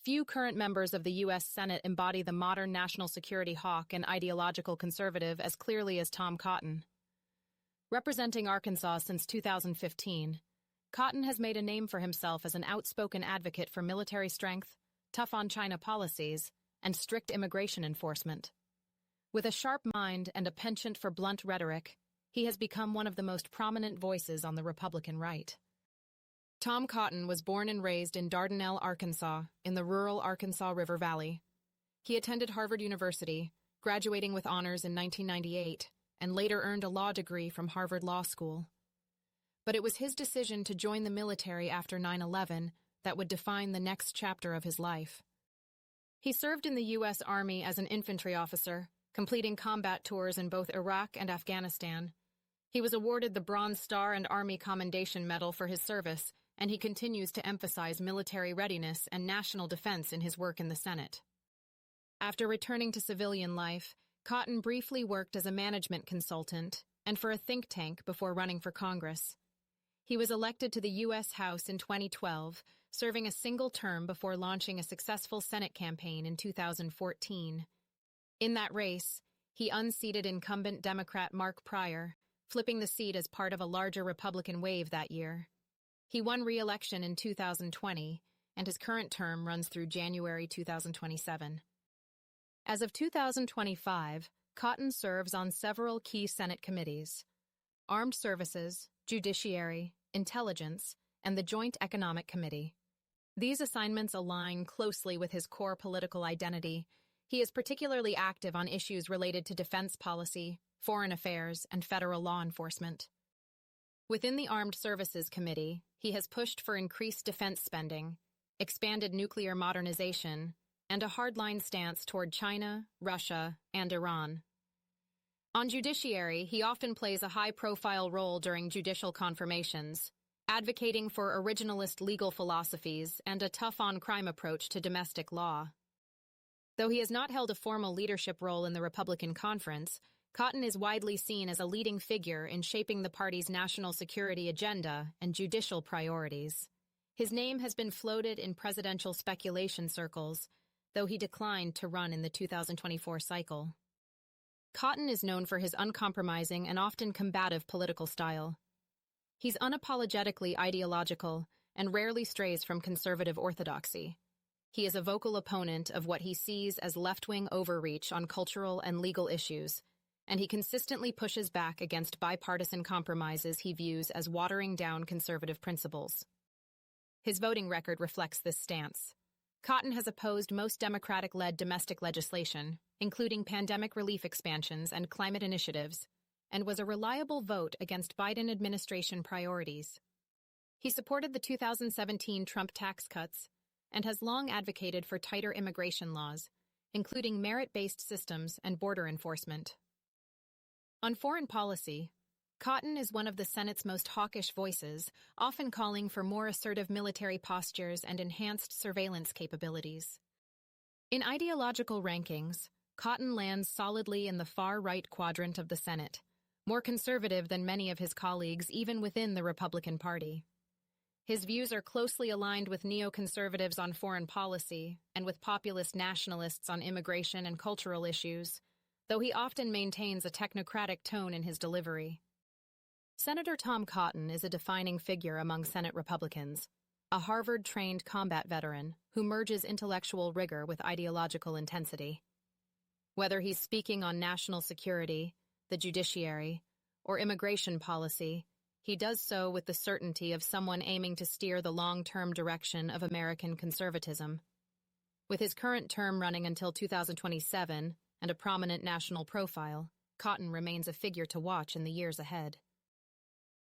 Few current members of the U.S. Senate embody the modern national security hawk and ideological conservative as clearly as Tom Cotton. Representing Arkansas since 2015, Cotton has made a name for himself as an outspoken advocate for military strength, tough-on-China policies, and strict immigration enforcement. With a sharp mind and a penchant for blunt rhetoric, he has become one of the most prominent voices on the Republican right. Tom Cotton was born and raised in Dardanelle, Arkansas, in the rural Arkansas River Valley. He attended Harvard University, graduating with honors in 1998, and later earned a law degree from Harvard Law School. But it was his decision to join the military after 9/11 that would define the next chapter of his life. He served in the U.S. Army as an infantry officer, completing combat tours in both Iraq and Afghanistan. He was awarded the Bronze Star and Army Commendation Medal for his service, and he continues to emphasize military readiness and national defense in his work in the Senate. After returning to civilian life, Cotton briefly worked as a management consultant and for a think tank before running for Congress. He was elected to the U.S. House in 2012, serving a single term before launching a successful Senate campaign in 2014. In that race, he unseated incumbent Democrat Mark Pryor, flipping the seat as part of a larger Republican wave that year. He won re-election in 2020, and his current term runs through January 2027. As of 2025, Cotton serves on several key Senate committees: Armed Services, Judiciary, Intelligence, and the Joint Economic Committee. These assignments align closely with his core political identity. He is particularly active on issues related to defense policy, foreign affairs, and federal law enforcement. Within the Armed Services Committee, he has pushed for increased defense spending, expanded nuclear modernization, and a hardline stance toward China, Russia, and Iran. On Judiciary, he often plays a high-profile role during judicial confirmations, advocating for originalist legal philosophies and a tough-on-crime approach to domestic law. Though he has not held a formal leadership role in the Republican conference, Cotton is widely seen as a leading figure in shaping the party's national security agenda and judicial priorities. His name has been floated in presidential speculation circles, though he declined to run in the 2024 cycle. Cotton is known for his uncompromising and often combative political style. He's unapologetically ideological and rarely strays from conservative orthodoxy. He is a vocal opponent of what he sees as left-wing overreach on cultural and legal issues, and he consistently pushes back against bipartisan compromises he views as watering down conservative principles. His voting record reflects this stance. Cotton has opposed most Democratic-led domestic legislation, including pandemic relief expansions and climate initiatives, and was a reliable vote against Biden administration priorities. He supported the 2017 Trump tax cuts and has long advocated for tighter immigration laws, including merit-based systems and border enforcement. On foreign policy, Cotton is one of the Senate's most hawkish voices, often calling for more assertive military postures and enhanced surveillance capabilities. In ideological rankings, Cotton lands solidly in the far-right quadrant of the Senate, more conservative than many of his colleagues even within the Republican Party. His views are closely aligned with neoconservatives on foreign policy and with populist nationalists on immigration and cultural issues, though he often maintains a technocratic tone in his delivery. Senator Tom Cotton is a defining figure among Senate Republicans, a Harvard-trained combat veteran who merges intellectual rigor with ideological intensity. Whether he's speaking on national security, the judiciary, or immigration policy, he does so with the certainty of someone aiming to steer the long-term direction of American conservatism. With his current term running until 2027 and a prominent national profile, Cotton remains a figure to watch in the years ahead.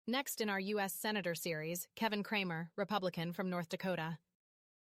Next in our U.S. Senator series, Kevin Cramer, Republican from North Dakota.